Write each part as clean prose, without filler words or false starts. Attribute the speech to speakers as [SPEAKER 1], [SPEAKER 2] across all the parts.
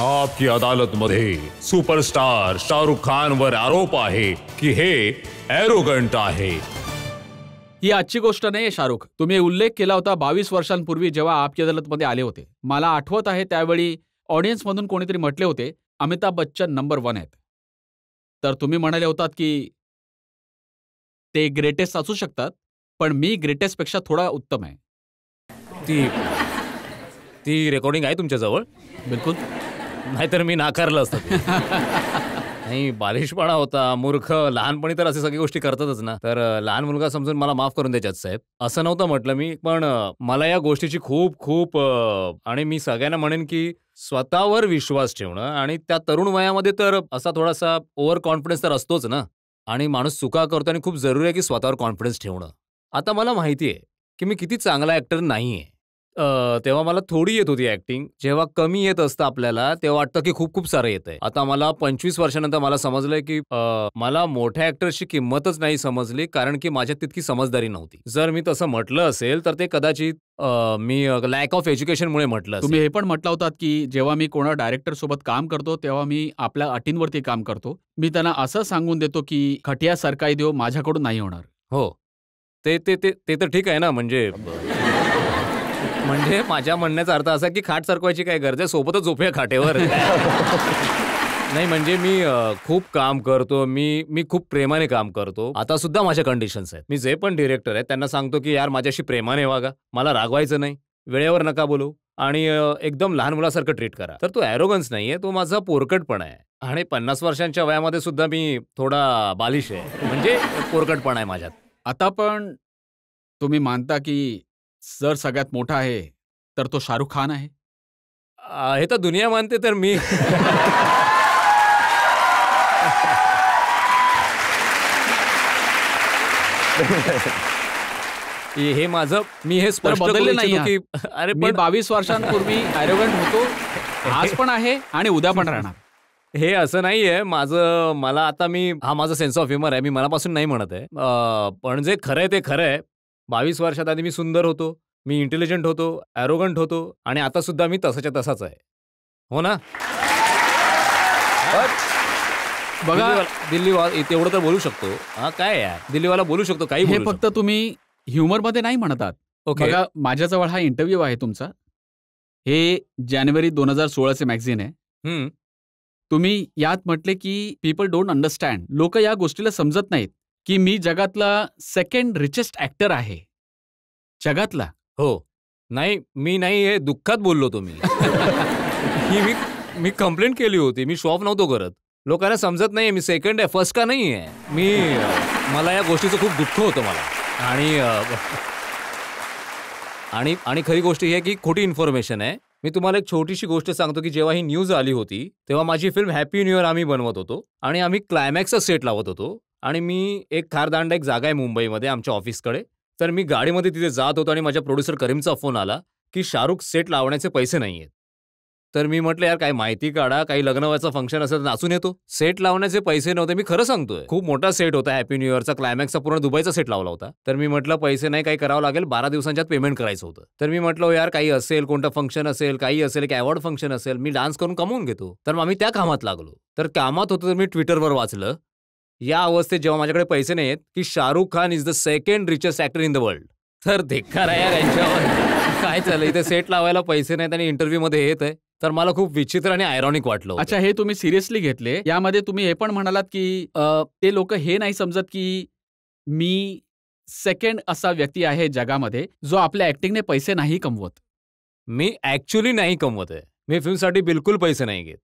[SPEAKER 1] आपकी अदालतमध्ये सुपरस्टार शाहरुख खानवर आरोप आहे की हे एरोगंट आहे.
[SPEAKER 2] ही आजची गोष्ट नाही शाहरुख. तुम्ही उल्लेख केला होता 22 वर्षांपूर्वी जेव्हा आपकी अदालतमध्ये आले होते. मला आठवत आहे त्यावेळी ऑडियन्समधून कोणीतरी म्हटले होते अमिताभ बच्चन नंबर 1 आहेत. तर तुम्ही म्हणाले होतात की ते ग्रेटेस्ट असू शकतात पण मी ग्रेटेस्ट पेक्षा थोडा उत्तम आहे.
[SPEAKER 3] ती रेकॉर्डिंग आहे तुमच्याजवळ?
[SPEAKER 2] बिलकुल.
[SPEAKER 3] नाहीतर मी नाकारलं असतं. नाही, बालिशपणा होता, मूर्ख. लहानपणी तर असे सगळी गोष्टी करतातच ना. तर लहान मुलगा समजून मला माफ करून द्या जज साहेब. असं नव्हतं म्हटलं मी, पण मला या गोष्टीची खूप खूप आणि मी सगळ्यांना म्हणेन की स्वतःवर विश्वास ठेवणं आणि त्या तरुण वयामध्ये तर असा थोडासा ओव्हर कॉन्फिडन्स तर असतोच ना. आणि माणूस चुका करतो आणि खूप जरुरी आहे की स्वतःवर कॉन्फिडन्स ठेवणं. आता मला माहिती आहे की मी किती चांगला ऍक्टर नाहीये. तेव्हा मला थोडी येत होती ऍक्टिंग. जेव्हा कमी येत असतं आपल्याला तेव्हा वाटतं की खूप खूप सारं येतंय. आता मला 25 वर्षानंतर मला समजलंय की मला मोठ्या ऍक्टर्सची किंमतच नाही समजली कारण की माझ्यात तितकी समजदारी नव्हती. जर मी तसं म्हटलं असेल तर ते कदाचित मी लॅक ऑफ एज्युकेशनमुळे म्हटलं असेल.
[SPEAKER 2] तुम्ही हे पण म्हटलं होतात की जेव्हा मी कोणा डायरेक्टर सोबत काम करतो तेव्हा मी आपल्या अटींवरती काम करतो. मी त्यांना असं सांगून देतो की खटिया सरकाई देव माझ्याकडून नाही होणार.
[SPEAKER 3] हो, ते ते ते ते तर ठीक आहे ना. म्हणजे माझ्या म्हणण्याचा अर्थ असा की खाट सरकवायची काय गरज आहे, सोबतच झोपूया खाटेवर. नाही म्हणजे मी खूप काम करतो. मी खूप प्रेमाने काम करतो. आता सुद्धा माझ्या कंडिशन्स आहेत. मी जे पण डिरेक्टर आहेत त्यांना सांगतो की यार माझ्याशी प्रेमाने वागा, मला रागवायचं नाही, वेळेवर नका बोलू आणि एकदम लहान मुलासारखं ट्रीट करा. तर तो ॲरोगन्स नाहीये, तो माझा पोरकटपणा आहे. आणि 50 वर्षांच्या वयामध्ये सुद्धा मी थोडा बालिश आहे, म्हणजे पोरकटपणा आहे माझ्यात.
[SPEAKER 2] आता पण तुम्ही मानता की जर सगळ्यात मोठा आहे तर तो शाहरुख खान आहे?
[SPEAKER 3] हे तर दुनिया मानते तर मी हे माझं मी हे स्पष्ट
[SPEAKER 2] बदलले नाही
[SPEAKER 3] की
[SPEAKER 2] अरे मी 22 वर्षांपूर्वी ॲरोगंट होतो, आज पण आहे आणि उद्या पण राहणार.
[SPEAKER 3] हे असं नाहीये माझं. मला आता हा माझा सेन्स ऑफ ह्युमर आहे. मी मनापासून नाही म्हणत आहे. पण जे खरंय ते खरं आहे. 22 वर्षात आधी मी सुंदर होतो, मी इंटेलिजंट होतो, ॲरोगंट होतो आणि आता सुद्धा मी तसाच्या तसाच आहे. हो ना? बघा दिल्लीवाला तेवढं तर बोलू शकतो. हा काय यार, दिल्लीवाला बोलू शकतो काही.
[SPEAKER 2] हे फक्त तुम्ही ह्युमरमध्ये नाही म्हणतात. बघा माझ्याजवळ हा इंटरव्ह्यू आहे तुमचा. हे जानेवारी 2016चे मॅगझिन आहे. तुम्ही यात म्हटले की पीपल डोंट अंडरस्टँड. लोक या गोष्टीला समजत नाहीत की मी जगातला सेकंड रिचेस्ट ऍक्टर आहे. जगातला.
[SPEAKER 3] हो. नाही मी नाही, हे दुःखात बोललो तुम्ही. मी कंप्लेंट केली होती. मी शो ऑफ नव्हतो करत. लोकांना समजत नाही मी सेकंड आहे, फर्स्ट का नाही आहे. मला या गोष्टीचं खूप दुःख होतं मला. आणि खरी गोष्ट ही आहे की खोटी इन्फॉर्मेशन आहे. मी तुम्हाला एक छोटीशी गोष्ट सांगतो की जेव्हा ही न्यूज आली होती तेव्हा माझी फिल्म हॅपी न्यू इयर आम्ही बनवत होतो आणि आम्ही क्लायमॅक्सचा सेट लावत होतो. आणि मी एक खारदांडा एक जागा आहे मुंबईमध्ये आमच्या ऑफिसकडे. तर मी गाडीमध्ये तिथे जात होतो आणि माझ्या प्रोड्युसर करीमचा फोन आला की शाहरुख सेट लावण्याचे पैसे नाहीयेत. तर मी म्हटलं यार काही माहिती काढा, काही लग्न व्हायचं फंक्शन असेल तर नाचून येतो. सेट लावण्याचे पैसे नव्हते. मी खरं सांगतोय, खूप मोठा सेट होता हॅपी न्यू इयरचा. क्लायमॅक्सचा पूर्ण दुबईचा सेट लावला होता. तर मी म्हटलं पैसे नाही, काही करावं लागेल, 12 दिवसांच्यात पेमेंट करायचं होतं. तर मी म्हटलं यार काही असेल, कोणतं फंक्शन असेल, काही असेल, एक अवॉर्ड फंक्शन असेल, मी डान्स करून कमवून घेतो. तर मग आम्ही त्या कामात लागलो. तर कामात होतो तर मी ट्विटरवर वाचलं या अवस्थेत जेव्हा माझ्याकडे पैसे नाही आहेत की Shahrukh Khan is the second richest actor in the world. तर धिक्कार आहे यार यांच्यावर. काय चाललं इथे, सेट लावायला पैसे नाहीत आणि इंटरव्ह्यू मध्ये येत आहे. तर मला खूप विचित्र आणि आयरॉनिक वाटलं.
[SPEAKER 2] अच्छा, हे तुम्ही सिरियसली घेतले. यामध्ये तुम्ही हे पण म्हणालात की ते लोक हे नाही समजत की मी सेकंड असा व्यक्ती आहे जगामध्ये जो आपल्या ऍक्टिंगने पैसे नाही कमवत.
[SPEAKER 3] मी ऍक्च्युली नाही कमवत आहे. मी फिल्मसाठी बिलकुल पैसे नाही घेत.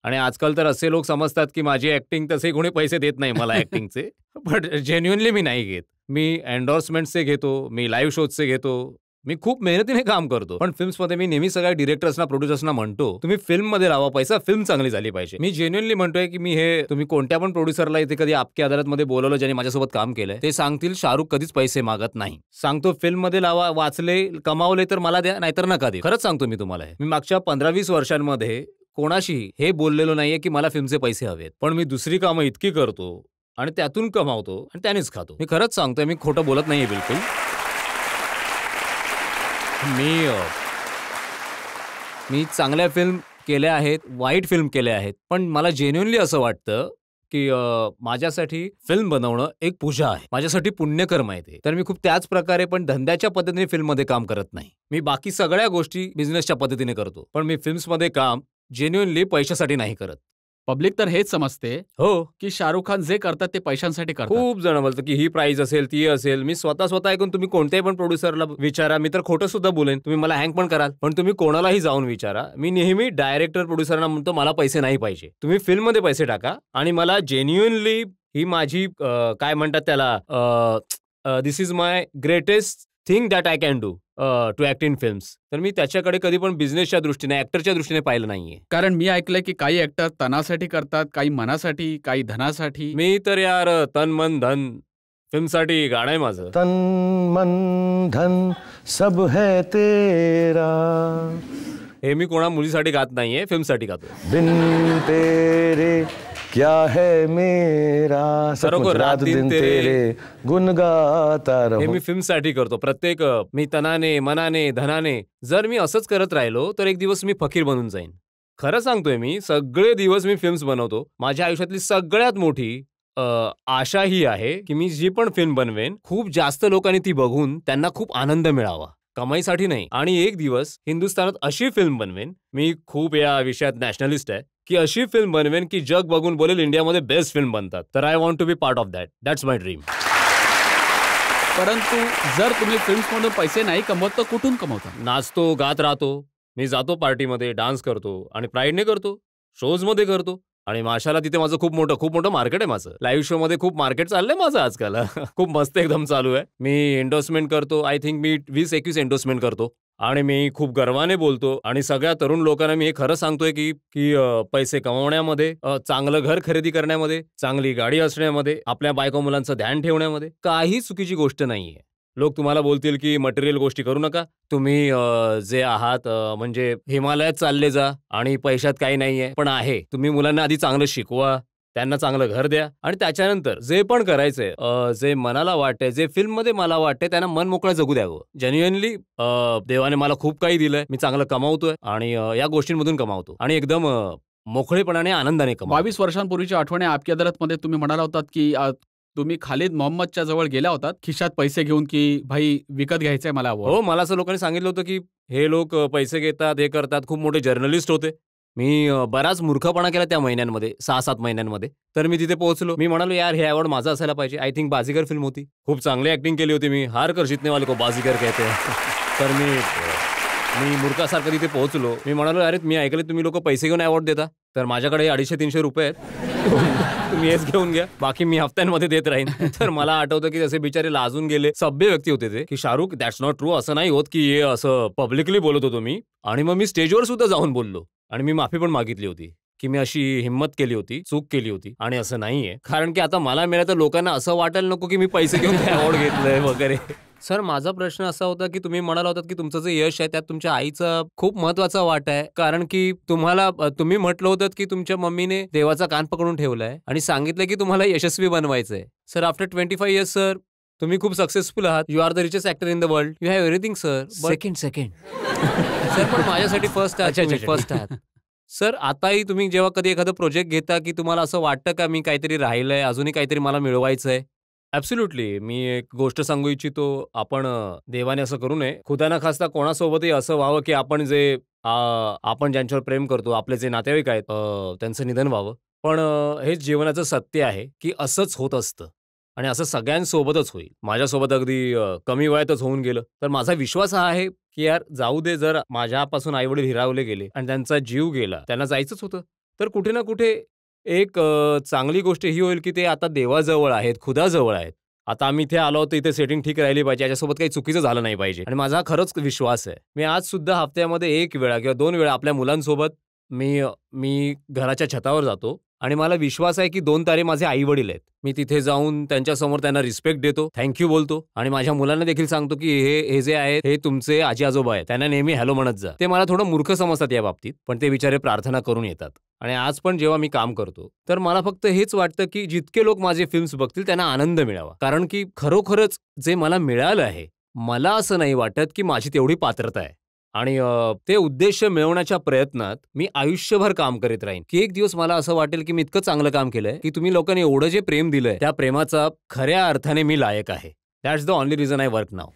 [SPEAKER 3] आणि आजकाल तर असे लोक समजतात की माझी ऍक्टिंग तसे कोणी पैसे देत नाही मला ऍक्टिंगचे. बट जेन्युइनली मी नाही घेत. मी एन्डोर्समेंट्सचे घेतो, मी लाईव्ह शोजचे घेतो, मी खूप मेहनतीने काम करतो. पण फिल्म्समध्ये मी नेहमी सगळ्या डिरेक्टर्सना प्रोड्युसर्सना म्हणतो तुम्ही फिल्ममध्ये लावा पैसा, फिल्म चांगली झाली पाहिजे. मी जेन्युइनली म्हणतोय की मी हे तुम्ही कोणत्या पण प्रोड्युसरला इथे कधी आपकी अदालतमध्ये बोलवलं ज्यांनी माझ्यासोबत काम केलंय ते सांगतील शाहरुख कधीच पैसे मागत नाही. सांगतो फिल्ममध्ये लावा, वाचले कमावले तर मला द्या, नाहीतर नका दे. खरंच सांगतो मी तुम्हाला. मी मागच्या 15-20 वर्षांमध्ये कोणाशी हे बोललेलो नाहीये की मला फिल्मचे पैसे हवेत. पण मी दुसरी कामं इतकी करतो आणि त्यातून कमावतो आणि त्यानेच खातो. मी खरंच सांगतोय, मी खोटं बोलत नाहीये बिलकुल. मी चांगल्या फिल्म केल्या आहेत, वाईट फिल्म केल्या आहेत, पण मला जेन्युअनली असं वाटतं की माझ्यासाठी फिल्म बनवणं एक पूजा आहे, माझ्यासाठी पुण्यकर्म आहे ते. तर मी खूप त्याच प्रकारे पण धंद्याच्या पद्धतीने फिल्ममध्ये काम करत नाही. मी बाकी सगळ्या गोष्टी बिझनेसच्या पद्धतीने करतो, पण मी फिल्म्समध्ये काम जेन्युअनली पैशासाठी नाही करत.
[SPEAKER 2] पब्लिक तर हेच समजते
[SPEAKER 3] हो,
[SPEAKER 2] की शाहरुख खान जे करतात ते पैशांसाठी करतात.
[SPEAKER 3] खूप जण बोलतात की ही प्राइस असेल, ती असेल. मी स्वतः ऐकून तुम्ही कोणत्याही पण प्रोड्युसरला विचारा, मी तर खोटं सुद्धा बोलेन, तुम्ही मला हँग पण कराल, पण तुम्ही कोणालाही जाऊन विचारा, मी नेहमी डायरेक्टर प्रोड्युसरना म्हणतो मला पैसे नाही पाहिजे, तुम्ही फिल्ममध्ये पैसे टाका आणि मला जेन्युअनली ही माझी काय म्हणतात त्याला, this is my greatest thing that I can do to act in films. तर मी त्याच्याकडे कधी पण बिझनेसच्या दृष्टीने, ऍक्टरच्या दृष्टीने पाहिलं नाहीये.
[SPEAKER 2] कारण मी ऐकलंय की काही ऍक्टर तनासाठी करतात, काही मनासाठी, काही धनासाठी.
[SPEAKER 3] मी तर यार तन मन धन फिल्मसाठी गाणं आहे माझं.
[SPEAKER 4] तन मन धन सब है तेरा.
[SPEAKER 3] हे मी कोणा मुलीसाठी गात नाहीये, फिल्मसाठी गातो.
[SPEAKER 4] बिन तेरे क्या है मेरा,
[SPEAKER 3] खरोखर
[SPEAKER 4] रात दिन तेरे गुण गाता
[SPEAKER 3] हे
[SPEAKER 4] रहो.
[SPEAKER 3] मी फिल्मसाठी करतो. प्रत्येक मी तनाने, मनाने, धनाने. जर मी असंच करत राहिलो तर एक दिवस मी फकीर बनून जाईन. खरं सांगतोय मी, सगळे दिवस मी फिल्म्स बनवतो. माझ्या आयुष्यातली सगळ्यात मोठी आशा ही आहे की मी जी पण फिल्म बनवेन, खूप जास्त लोकांनी ती बघून त्यांना खूप आनंद मिळावा, कमाईसाठी नाही. आणि एक दिवस हिंदुस्थानात अशी फिल्म बनवेन, मी खूप या विषयात नॅशनलिस्ट आहे, की अशी फिल्म बनवेन की जग बघून बोलेल इंडियामध्ये बेस्ट फिल्म बनतात. तर I want to be part of that. That's my dream.
[SPEAKER 2] परंतु जर तुम्ही फिल्म्समधून पैसे नाही कमवत तर कुठून कमवता?
[SPEAKER 3] नाचतो, गात राहतो, मी जातो पार्टीमध्ये, डान्स करतो आणि प्राईडने करतो, शोजमध्ये करतो. आणि माशाला तिथे माझं खूप मोठं मार्केट आहे. माझं लाईव्ह शो मध्ये खूप मार्केट चाललंय माझं आजकाल. खूप मस्त एकदम चालू आहे. मी एंडोर्समेंट करतो. आय थिंक मी 20-21 एंडोर्समेंट करतो आणि मी खूप गर्वाने बोलतो आणि सगळ्या तरुण लोकांना मी हे खरं सांगतोय की पैसे कमवण्यामध्ये, चांगलं घर खरेदी करण्यामध्ये, चांगली गाडी असण्यामध्ये, आपल्या बायको मुलांचं ध्यान ठेवण्यामध्ये काही चुकीची गोष्ट नाहीये. लोक तुम्हाला बोलतील की मटेरियल गोष्टी करू नका, तुम्ही जे आहात म्हणजे हिमालयात चालले जा आणि पैशात काही नाहीये, पण आहे. तुम्ही मुलांना आधी चांगलं शिकवा, त्यांना चांगलं घर द्या आणि त्याच्यानंतर जे पण करायचंय, जे मनाला वाटतंय, जे फिल्ममध्ये मला वाटतंय, त्यांना मन मोकळं जगू द्यावं. जेन्युअनली देवाने मला खूप काही दिलंय, मी चांगलं कमावतोय आणि या गोष्टींमधून कमावतो आणि एकदम मोकळेपणाने, आनंदाने कमावतो.
[SPEAKER 2] 22 वर्षांपूर्वीच्या आठवणी आपकी अदालतमध्ये तुम्ही म्हणाला होतात की तुम्ही खालिद मोहम्मदच्या जवळ गेला होतात खिशात पैसे घेऊन की भाई विकत घ्यायचंय मला.
[SPEAKER 3] हो, मला असं लोकांनी सांगितलं होतं की हे लोक पैसे घेतात, हे करतात. खूप मोठे जर्नलिस्ट होते. मी बराच मूर्खपणा केला त्या महिन्यांमध्ये, 6-7 महिन्यांमध्ये. तर मी तिथे पोहोचलो. मी म्हणालो यार हे अवॉर्ड माझा असायला पाहिजे. आय थिंक बाजीगर फिल्म होती, खूप चांगली ऍक्टिंग केली होती मी. हार कर जितने वाले को बाजीगर कहते हैं. तर मी मूर्खासारखं तिथे पोहोचलो. मी म्हणालो अरे मी ऐकलं तुम्ही लोक पैसे घेऊन अवॉर्ड देता, तर माझ्याकडे 250-300 रुपये आहेत, तुम्ही हेच घेऊन घ्या, बाकी मी हफ्त्यांमध्ये देत राहीन. तर मला आठवतं की तसे बिचारे लाजून गेले. सभ्य व्यक्ती होते ते की शाहरुख दॅट्स नॉट ट्रू, असं नाही होत की हे असं पब्लिकली बोलत होतो मी. आणि मग मी स्टेजवर सुद्धा जाऊन बोललो आणि मी माफी पण मागितली होती की मी अशी हिंमत केली होती, चूक केली होती आणि असं नाहीये. कारण की आता मला मिळालं तर लोकांना असं वाटायला नको की मी पैसे घेऊन अवॉर्ड घेतलंय वगैरे. सर माझा प्रश्न असा होता की तुम्ही म्हणाला होतात की तुमचं जे यश आहे त्यात तुमच्या आईचा खूप महत्वाचा वाटा आहे. कारण की तुम्ही म्हटलं होतं की तुमच्या मम्मीने देवाचा कान पकडून ठेवलाय आणि सांगितलं की तुम्हाला यशस्वी बनवायचंय. सर आफ्टर 25 इयर्स सर तुम्ही खूप सक्सेसफुल आहात. You are the richest actor in the world. You have everything sir. Second sir पण माझ्यासाठी फर्स्ट आहात. सर आताही तुम्ही जेव्हा कधी एखादं प्रोजेक्ट घेता की तुम्हाला असं वाटतं का मी काहीतरी राहिलंय, अजूनही काहीतरी मला मिळवायचंय? ॲब्सोल्युटली. मी एक गोष्ट सांगू इच्छितो. आपण देवाने असं करू नये, खुदा न खास्ता कोणासोबतही असं व्हावं की आपण ज्यांच्यावर प्रेम करतो, आपले जे नातेवाईक आहेत त्यांचं निधन व्हावं. पण हेच जीवनाचं सत्य आहे की असंच होत असतं आणि असं सगळ्यांसोबतच होईल. माझ्यासोबत अगदी कमी वयातच होऊन गेलं. तर माझा विश्वास हा आहे की यार जाऊ दे, जर माझ्यापासून आईवडील हिरावले गेले आणि त्यांचा जीव गेला, त्यांना जायचंच होतं, तर कुठे ना कुठे एक चांगली गोष्ट ही होईल की ते आता देवाजवळ आहेत, खुदाजवळ आहेत. आता आम्ही इथे आलो तर इथे सेटिंग ठीक राहिली पाहिजे, याच्यासोबत काही चुकीचं झालं नाही पाहिजे आणि माझा खरंच विश्वास आहे. मी आज सुद्धा हफ्त्यामध्ये 1 वेळा किंवा 2 वेळा आपल्या मुलांसोबत मी घराच्या छतावर जातो आणि मला विश्वास आहे की 2 तारे माझे आई वडील आहेत. मी तिथे जाऊन त्यांच्यासमोर त्यांना रिस्पेक्ट देतो, थँक्यू बोलतो आणि माझ्या मुलांना देखील सांगतो की हे जे आहेत हे तुमचे आजी आजोबा आहेत, त्यांना नेहमी हॅलो म्हणत जा. ते मला थोडं मूर्ख समजतात या बाबतीत, पण ते बिचारे प्रार्थना करून येतात. आणि आज पण जेव्हा मी काम करतो तर मला फक्त हेच वाटतं की जितके लोक माझे फिल्म्स बघतील त्यांना आनंद मिळावा. कारण की खरोखरच जे मला मिळालं आहे, मला असं नाही वाटत की माझी तेवढी पात्रता आहे. आणि ते उद्देश मिळवण्याच्या प्रयत्नात मी आयुष्यभर काम करीत राहीन, की एक दिवस मला असं वाटेल की मी इतकं चांगलं काम केलंय की तुम्ही लोकांनी एवढं जे प्रेम दिलंय त्या प्रेमाचा खऱ्या अर्थाने मी लायक आहे. That's the only reason I work now.